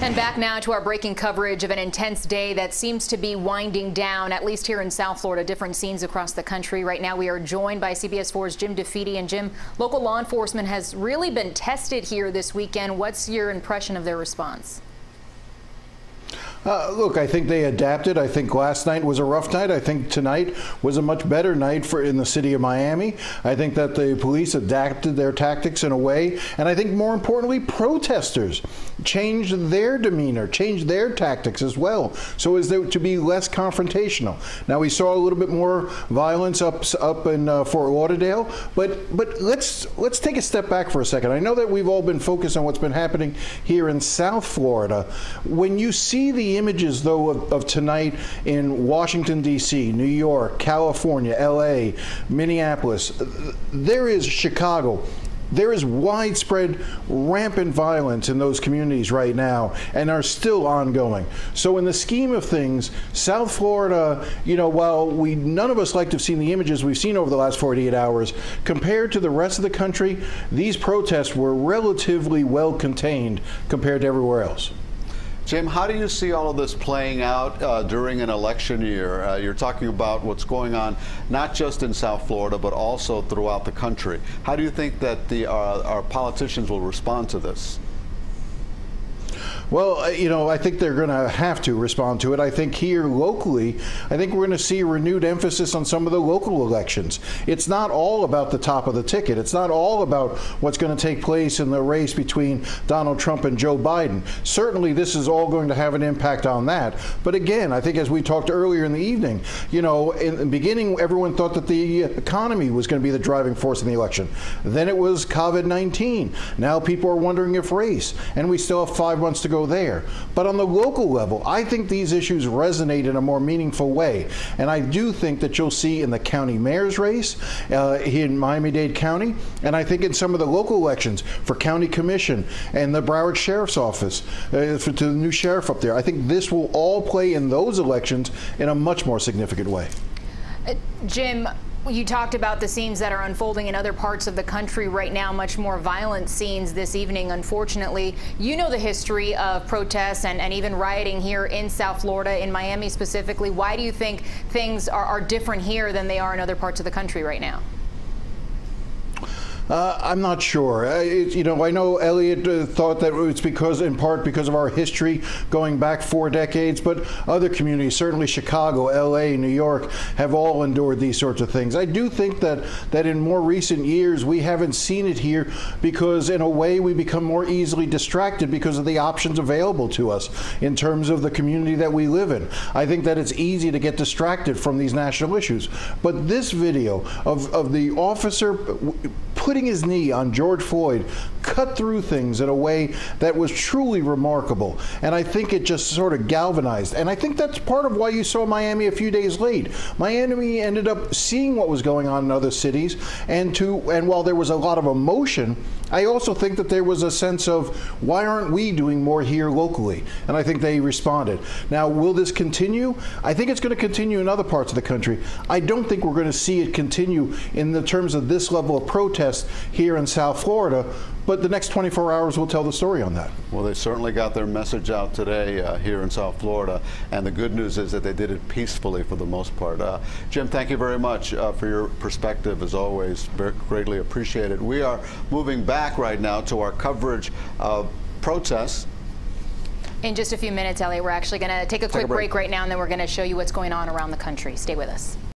And back now to our breaking coverage of an intense day that seems to be winding down, at least here in South Florida. Different scenes across the country. Right now we are joined by CBS 4's Jim DeFede. And Jim, local law enforcement has really been tested here this weekend. What's your impression of their response? Look, I think they adapted. I think last night was a rough night. I think tonight was a much better night in the city of Miami. I think that the police adapted their tactics in a way, and I think more importantly, protesters changed their demeanor, changed their tactics as well, so as to be less confrontational. Now we saw a little bit more violence up in Fort Lauderdale, but let's take a step back for a second. I know that we've all been focused on what's been happening here in South Florida. When you see the images, though, of tonight in Washington, D.C., New York, California, L.A., Minneapolis, there is Chicago. There is widespread, rampant violence in those communities right now and are still ongoing. So in the scheme of things, South Florida, while none of us like to have seen the images we've seen over the last 48 hours, compared to the rest of the country, these protests were relatively well contained compared to everywhere else. Jim, how do you see all of this playing out during an election year? You're talking about what's going on not just in South Florida, but also throughout the country. How do you think that our politicians will respond to this? Well, I think they're going to have to respond to it. I think here locally, I think we're going to see a renewed emphasis on some of the local elections. It's not all about the top of the ticket. It's not all about what's going to take place in the race between Donald Trump and Joe Biden. Certainly, this is all going to have an impact on that. But again, I think as we talked earlier in the evening, in the beginning, everyone thought that the economy was going to be the driving force in the election. Then it was COVID-19. Now people are wondering if race. And we still have 5 months to go there. But on the local level, I think these issues resonate in a more meaningful way. And I do think that you'll see in the county mayor's race here in Miami-Dade County, and I think in some of the local elections for county commission and the Broward Sheriff's Office, to the new sheriff up there. I think this will all play in those elections in a much more significant way. Jim, you talked about the scenes that are unfolding in other parts of the country right now, much more violent scenes this evening, unfortunately. You know the history of protests and even rioting here in South Florida, in Miami specifically. Why do you think things are different here than they are in other parts of the country right now? I'm not sure. I know Elliot thought that it's in part because of our history going back 4 decades, but other communities, certainly Chicago, L.A., New York, have all endured these sorts of things. I do think that in more recent years we haven't seen it here because in a way we become more easily distracted because of the options available to us in terms of the community that we live in. I think that it's easy to get distracted from these national issues. But this video of the officer putting his knee on George Floyd cut through things in a way that was truly remarkable. And I think it just sort of galvanized. And I think that's part of why you saw Miami a few days late. Miami ended up seeing what was going on in other cities. And while there was a lot of emotion, I also think that there was a sense of, why aren't we doing more here locally? And I think they responded. Now, will this continue? I think it's going to continue in other parts of the country. I don't think we're going to see it continue in the terms of this level of protest here in South Florida, but the next 24 hours will tell the story on that. Well, they certainly got their message out today here in South Florida, and the good news is that they did it peacefully for the most part. Jim, thank you very much for your perspective, as always. Very greatly appreciated. We are moving back right now to our coverage of protests. In just a few minutes, Elliot, we're actually going to take a quick break right now, and then we're going to show you what's going on around the country. Stay with us.